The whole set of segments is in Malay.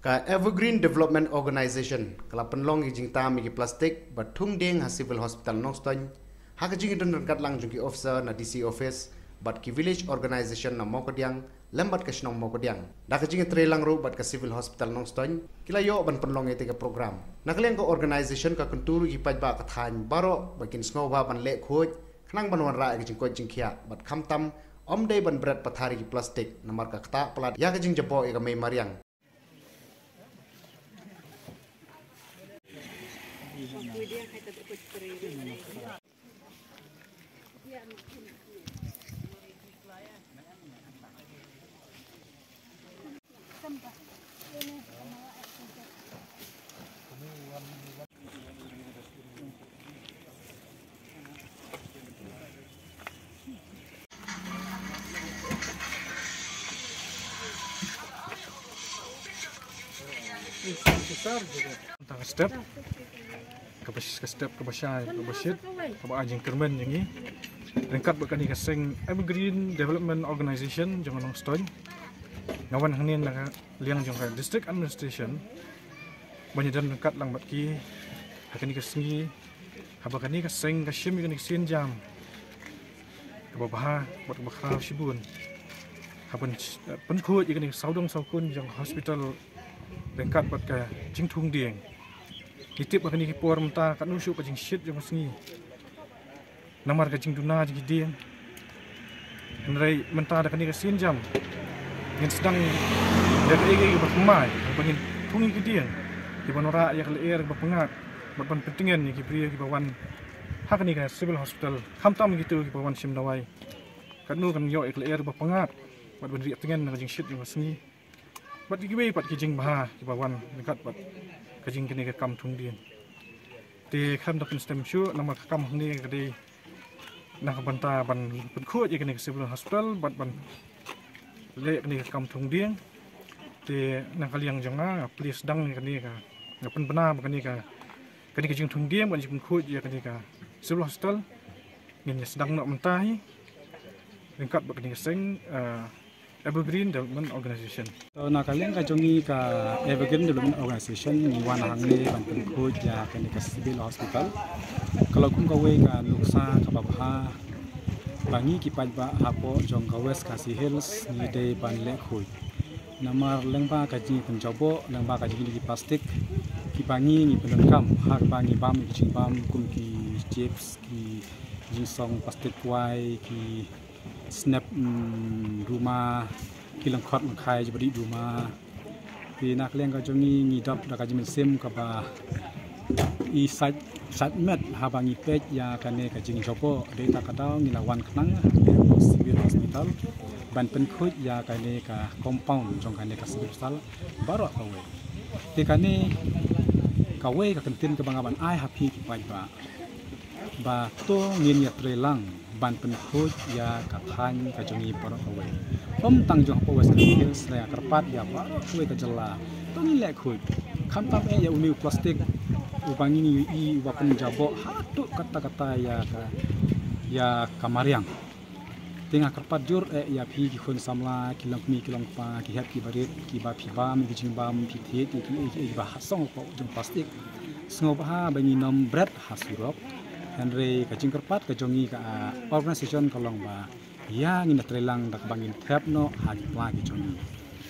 Ka Evergreen Development Organization kala penlong jing tam gi plastik batung deng ha civil hospital Nongstoin ha ka jing don kat lang jung ki officer na DC office bat ki village organization na mokodiang lembat ka snong mokodiang da ka jing trelang ro bat ka civil hospital Nongstoin kila yo ban penlong ete ka program na kaleng ko organization ka kunturu gi paj ba ka than baro bakin sngo ba ban le khoj khnang ban wan ra gi jing ko jing khia bat kham tam om dei ban berat pathari gi plastik na mar ka ta plat ya ka jing jabo e ka me mariang step ke basyai ke basyit ke ajing kermen yang ni ringkat berkani kaseng Evergreen Development Organization jangan Nongstoin ngawan hangnin la liang jong district administration banyak dan ringkat lang batki hakani kasengi habakani kaseng kasim kani sin jam ke babah bat bakra sibun haban penkhut ikani saudong saukun jang hospital ringkat bat ka jingthung dieng ditip bakani ki por menta kat nusu pajing shit jong sengi namar ka jing duna jing dieng nrai menta da kani ka sin jam ngin sedang ya ka ege ba pemai bangin tungi ki dieng ki banora ya ka leer ba pengat ban pentingan ni ki pria ki bawan hakani ka civil hospital khamtam gitu ki bawan sim dawai kat nu kan yo ek leer ba pengat bat ban ri tengen ka jing shit jong sengi bat ki we pat ki jing bah ki bawan dekat bat kajing kini ke kam tung din di kam dapat stem syu nama kam ni kadi nak banta ban penkhut je kini ke civil hospital ban le kini ke kam tung din di nak kaliang jonga please dang kini ka ngapen benar kini ka kini kajing tung din ban penkhut je kini ka civil hospital ni sedang nak mentai lengkap kini seng Evergreen Development Organization. So nakaliang kajongi ka Evergreen Development Organization ni wana hangne ban penkhut ya kani ka civil hospital. Kalau kum kawe ka luksa ka babha bangi ki pajba hapo jong ka west ka si hills ni de ban le khoi. Namar lengba ka ji penjobo lengba ka ji ki plastik ki bangi ni pelengkam hak bangi bam ki bam kum ki chips ki jinsong plastik wai ki snap rumah kilang khot khai jadi rumah di nak leng ka jongi ni dap da ka jimin sim ka ba i sat met habangi pej ya kane ka jing jopo de ta ka daw ni lawan knang civil hospital ban penkhut ya kane ka compound jong kane ka civil hospital baro ka we te kane ka we ka kentin ka bangaban ai happy ki ba to ngin ya trelang ban penkhut ya kathan ka jongi porok kawe pom tang jong po west hills la karpat ya ba kuwe ka jalla to ni le khut kham tam e ya umi plastik ubangi ni i wa pen jabo hatu kata-kata ya kamariang tinga karpat jur e ya phi ki khun samla kilang mi kilang pa ki hap ki barit ki ba phi ba mi jing ba mi phi the ki ba hasong po jong plastik sngob ha bangi nom bread hasurop Henry kajing kerpat kajongi ka organisation kolong ba ya ngina trelang dak bangin thep no hagi lagi jongi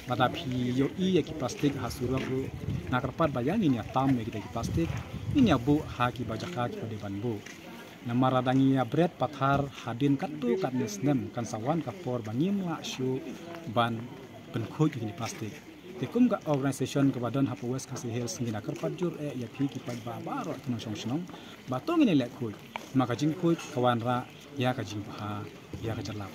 bada phi yo i ya ki plastik hasura ru na kerpat bayang ini tam ya kita ki plastik ini abu hagi bajaka ki pade banbu namara dangi ya bread pathar hadin katu kat nesnem kan sawan ka por bangim la syu ban penkhut ki plastik tikum ka organisation ke badan hapo west kasi hills ngina kerpat jur e ya phi ki pad ba baro tno song batong ini lek khut maka jing khut kawan ra ya ka jing ha ya ka jala